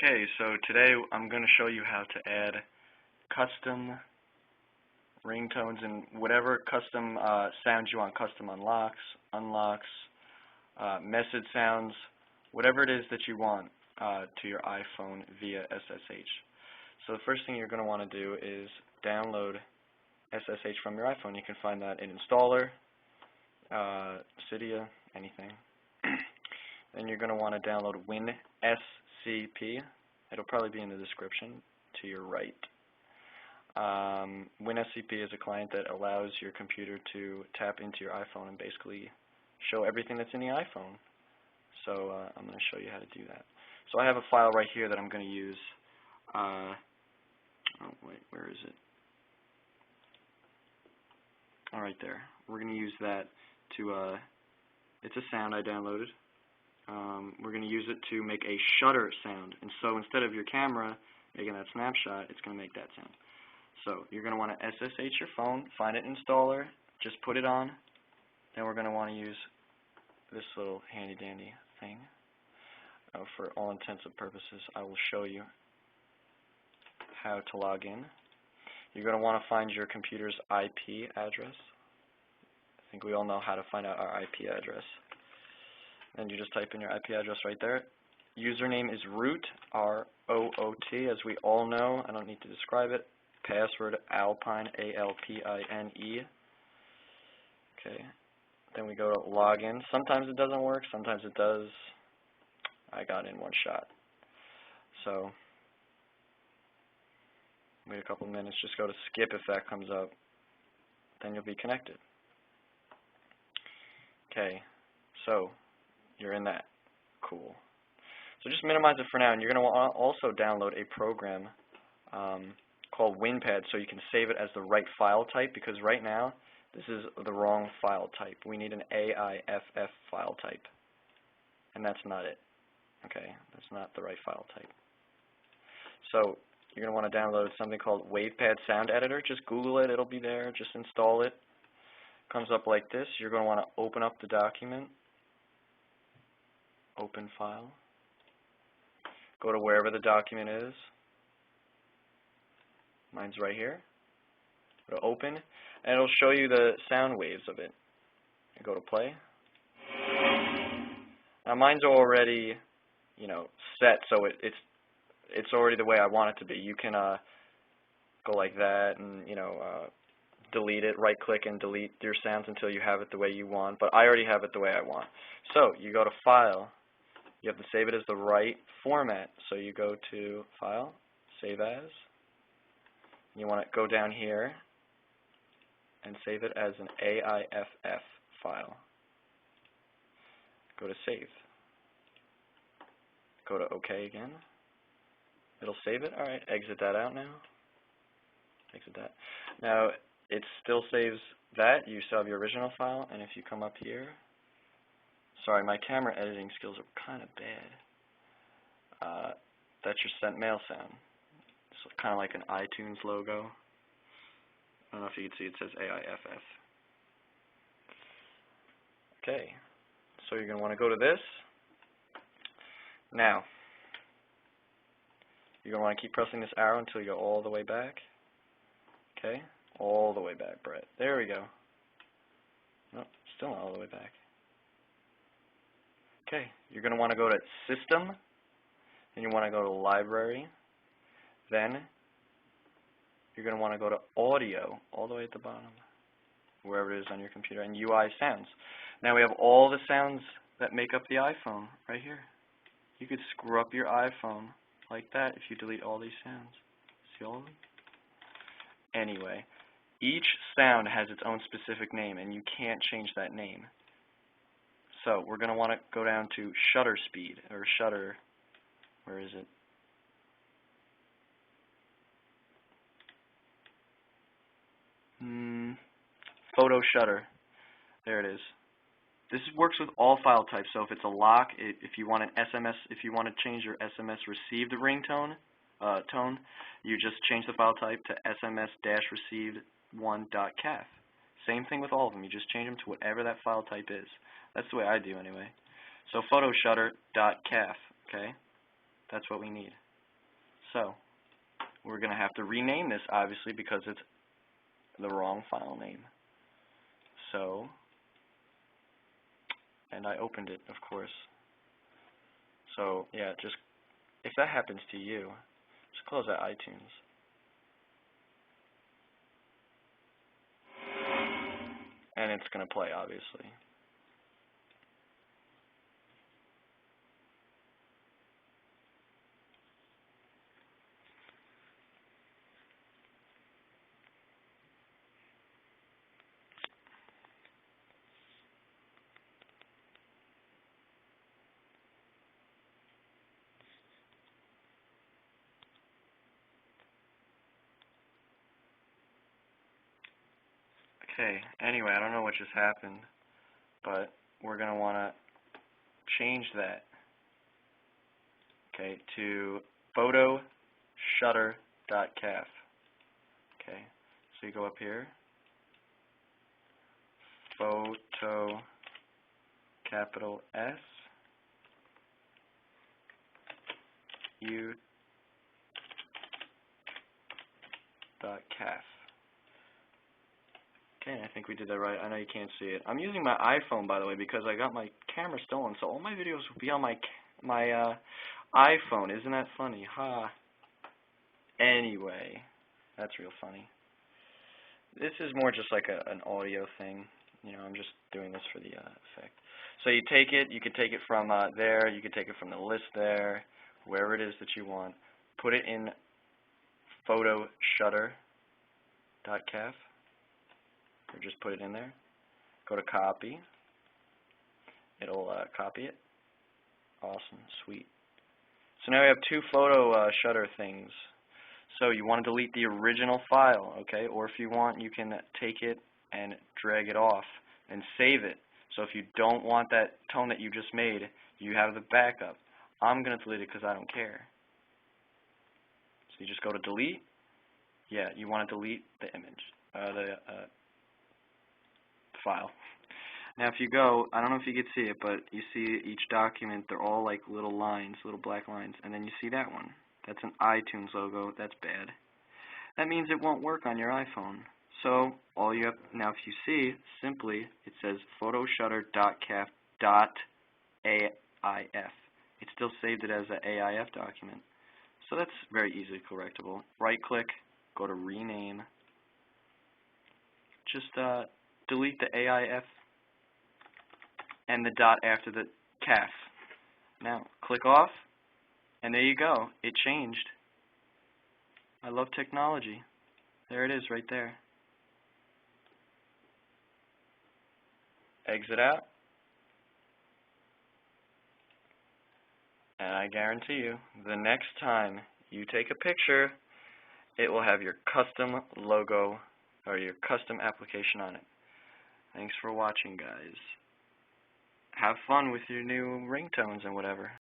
Okay, so today I'm going to show you how to add custom ringtones and whatever custom sounds you want, custom unlocks, message sounds, whatever it is that you want to your iPhone via SSH. So the first thing you're going to want to do is download SSH from your iPhone. You can find that in Installer, Cydia, anything. Then you're going to want to download WinSCP. It'll probably be in the description to your right. WinSCP is a client that allows your computer to tap into your iPhone and basically show everything that's in the iPhone. So I'm going to show you how to do that. So I have a file right here that I'm going to use. Oh wait, where is it? All right, there. We're going to use that to. It's a sound I downloaded. We're going to use it to make a shutter sound. And so instead of your camera making that snapshot, it's going to make that sound. So you're going to want to SSH your phone, find an installer, just put it on. Then we're going to want to use this little handy-dandy thing. For all intents and purposes, I will show you how to log in. You're going to want to find your computer's IP address. I think we all know how to find out our IP address. And you just type in your IP address right there. Username is root, R-O-O-T, as we all know. I don't need to describe it. Password, Alpine, A-L-P-I-N-E. Okay. Then we go to login. Sometimes it doesn't work, sometimes it does. I got in one shot. So, wait a couple minutes, just go to skip if that comes up. Then you'll be connected. Okay, so you're in that. Cool. So just minimize it for now, and you're going to want to also download a program called WinPad so you can save it as the right file type, because right now this is the wrong file type. We need an AIFF file type, and that's not it. Okay, that's not the right file type. So you're going to want to download something called WavePad Sound Editor. Just Google it, it'll be there. Just install it. Comes up like this. You're going to want to open up the document. Open file. Go to wherever the document is. Mine's right here. Go to open, and it'll show you the sound waves of it. You go to play. Now mine's already, set, so it's already the way I want it to be. You can go like that and delete it, right click and delete your sounds until you have it the way you want, but I already have it the way I want. So you go to File, you have to save it as the right format. So you go to File, Save As, you want to go down here and save it as an AIFF file. Go to Save. Go to OK again. It'll save it. Alright, exit that out now. Exit that. Now, it still saves that. You still have your original file, and if you come up here, sorry, my camera editing skills are kind of bad. That's your sent mail sound. It's kind of like an iTunes logo. I don't know if you can see, it says AIFF. Okay, so you're going to want to go to this. Now, you're going to want to keep pressing this arrow until you go all the way back. Okay, all the way back, Brett. There we go. Nope, still not all the way back. Okay, you're going to want to go to System, and you want to go to Library. Then, you're going to want to go to Audio, all the way at the bottom, wherever it is on your computer, and UI Sounds. Now we have all the sounds that make up the iPhone right here. You could screw up your iPhone like that if you delete all these sounds. See all of them? Anyway, each sound has its own specific name, and you can't change that name. So we're going to want to go down to shutter speed, or shutter, where is it? Photo shutter. There it is. This works with all file types. So if it's a lock, if you want an SMS, if you want to change your SMS received ringtone tone, you just change the file type to SMS-received1.caf. Same thing with all of them. You just change them to whatever that file type is. That's the way I do anyway. So photoshutter.caf. Okay, that's what we need. So we're going to have to rename this, obviously, because it's the wrong file name. So, and I opened it, of course. So, yeah, just, if that happens to you, just close that iTunes. And it's going to play, obviously. Okay, anyway, I don't know what just happened, but we're going to want to change that, okay, to photoshutter.caf. Okay, so you go up here, photo, capital S, U, .caf. Okay, I think we did that right. I know you can't see it. I'm using my iPhone, by the way, because I got my camera stolen, so all my videos will be on my iPhone. Isn't that funny? Ha. Anyway, that's real funny. This is more just like an audio thing. You know, I'm just doing this for the effect. So you take it. You can take it from there. You can take it from the list there, wherever it is that you want. Put it in photoshutter.caf. Or just put it in there. Go to copy. It'll copy it. Awesome, sweet. So now we have two photo shutter things. So you want to delete the original file, okay? Or if you want, you can take it and drag it off and save it. So if you don't want that tone that you just made, you have the backup. I'm going to delete it because I don't care. So you just go to delete. Yeah, you want to delete the image, the file. Now if you go, I don't know if you can see it, but you see each document, they're all like little lines, little black lines, and then you see that one. That's an iTunes logo. That's bad. That means it won't work on your iPhone. So all you have, now if you see, simply, it says photoshutter.caf.aif. It still saved it as an AIF document. So that's very easily correctable. Right click, go to rename. Just delete the AIF and the dot after the CAF. Now, click off, and there you go. It changed. I love technology. There it is right there. Exit out. And I guarantee you, the next time you take a picture, it will have your custom logo or your custom application on it. Thanks for watching, guys. Have fun with your new ringtones and whatever.